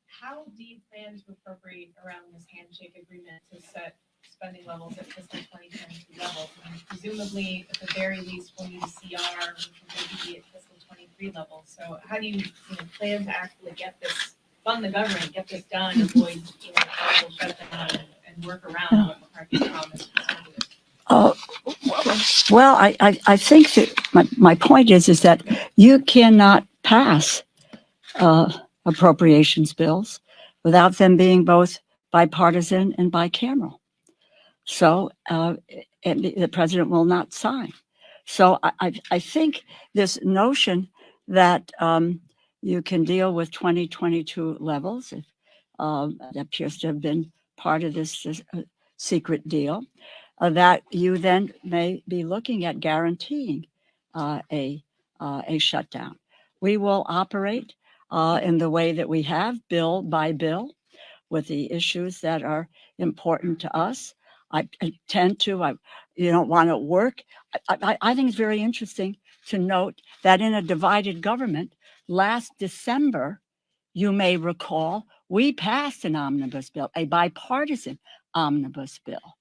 How do you plan to appropriate around this handshake agreement to set spending levels at fiscal 2022 levels? And presumably, at the very least, we'll need a CR, which will maybe be at fiscal 23 levels. So how do you plan to actually get this, fund the government, get this done, avoid partial shutdown and work around what McCarthy promised? Well, I think that my point is that you cannot pass appropriations bills without them being both bipartisan and bicameral. So and the president will not sign. So I think this notion that you can deal with 2022 levels, that appears to have been part of this secret deal, that you then may be looking at guaranteeing a shutdown. We will operate in the way that we have, bill by bill, with the issues that are important to us. I tend to, you don't want to work. I think it's very interesting to note that in a divided government, last December, you may recall, we passed an omnibus bill, a bipartisan omnibus bill.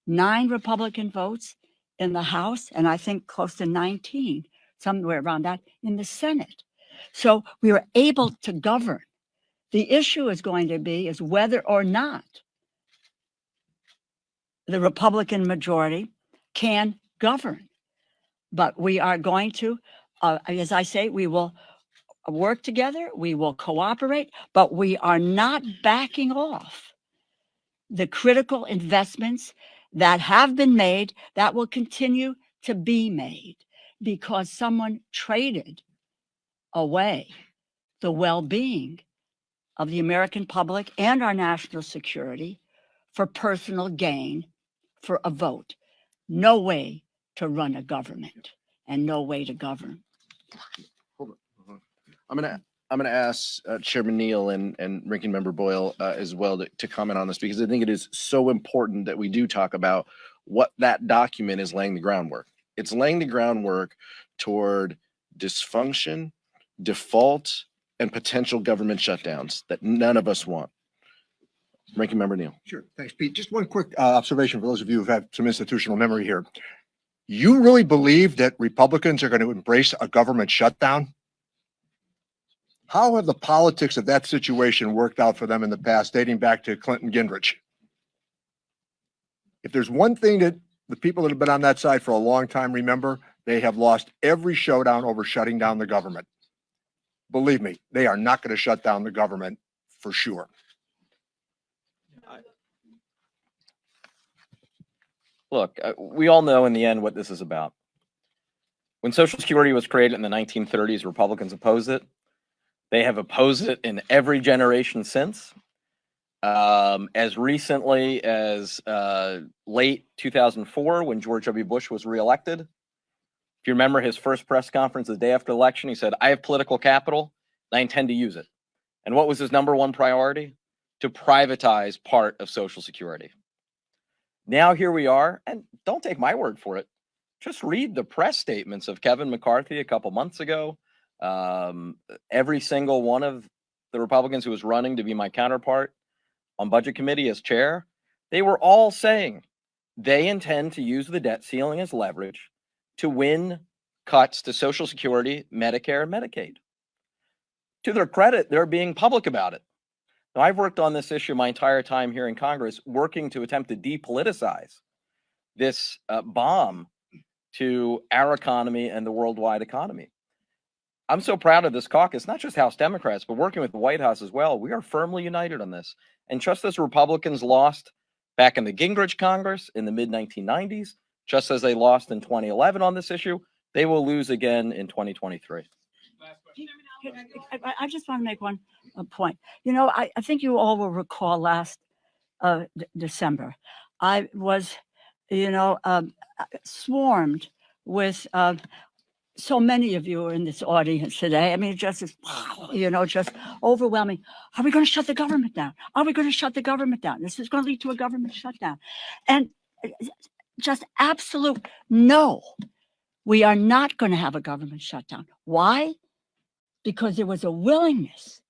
9 Republican votes in the House, and I think close to 19, somewhere around that, in the Senate. So we were able to govern. The issue is going to be is whether or not the Republican majority can govern. But we are going to, as I say, we will work together, we will cooperate, but we are not backing off the critical investments that have been made, that will continue to be made, because someone traded away the well-being of the American public and our national security for personal gain, for a vote. No way to run a government and no way to govern. Hold on. I'm gonna ask Chairman Neal and Ranking Member Boyle as well to comment on this, because I think it is so important that we do talk about what that document is laying the groundwork. It's laying the groundwork toward dysfunction, default, and potential government shutdowns that none of us want. Ranking Member Neal. Sure, thanks, Pete. Just one quick observation for those of you who've had some institutional memory here. You really believe that Republicans are going to embrace a government shutdown? How have the politics of that situation worked out for them in the past, dating back to Clinton Gingrich? If there's one thing that the people that have been on that side for a long time remember, they have lost every showdown over shutting down the government. Believe me, they are not going to shut down the government for sure. Look, we all know in the end what this is about. When Social Security was created in the 1930s, Republicans opposed it. They have opposed it in every generation since. As recently as late 2004, when George W. Bush was reelected. If you remember his first press conference the day after the election, he said, "I have political capital, and I intend to use it." And what was his #1 priority? To privatize part of Social Security. Now here we are, and don't take my word for it. Just read the press statements of Kevin McCarthy a couple months ago. Every single one of the Republicans who was running to be my counterpart on Budget Committee as chair, they were all saying they intend to use the debt ceiling as leverage to win cuts to Social Security, Medicare, and Medicaid. To their credit, they're being public about it. Now, I've worked on this issue my entire time here in Congress, working to attempt to depoliticize this bomb to our economy and the worldwide economy. I'm so proud of this caucus, not just House Democrats, but working with the White House as well. We are firmly united on this. And just as Republicans lost back in the Gingrich Congress in the mid-1990s, just as they lost in 2011 on this issue, they will lose again in 2023. I just want to make one point. You know, I think you all will recall last December, I was, swarmed with so many of you are in this audience today. I mean, just overwhelming. Are we going to shut the government down? Are we going to shut the government down? This is going to lead to a government shutdown. And just absolute no, we are not going to have a government shutdown. Why? because there was a willingness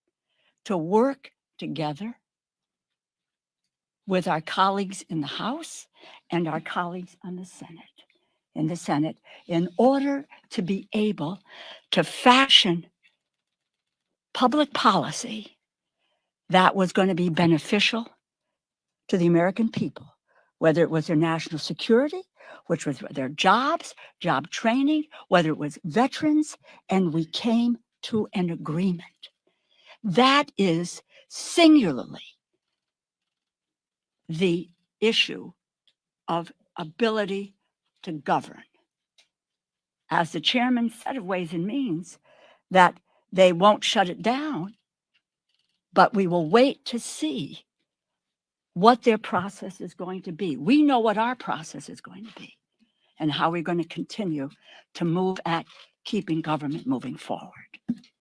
to work together with our colleagues in the House and our colleagues in the Senate, in order to be able to fashion public policy that was going to be beneficial to the American people, whether it was their national security, which was their jobs, job training, whether it was veterans, and we came to an agreement. That is singularly the issue of ability to govern. As the chairman said of Ways and Means, that they won't shut it down, but we will wait to see what their process is going to be. We know what our process is going to be and how we're going to continue to move at keeping government moving forward.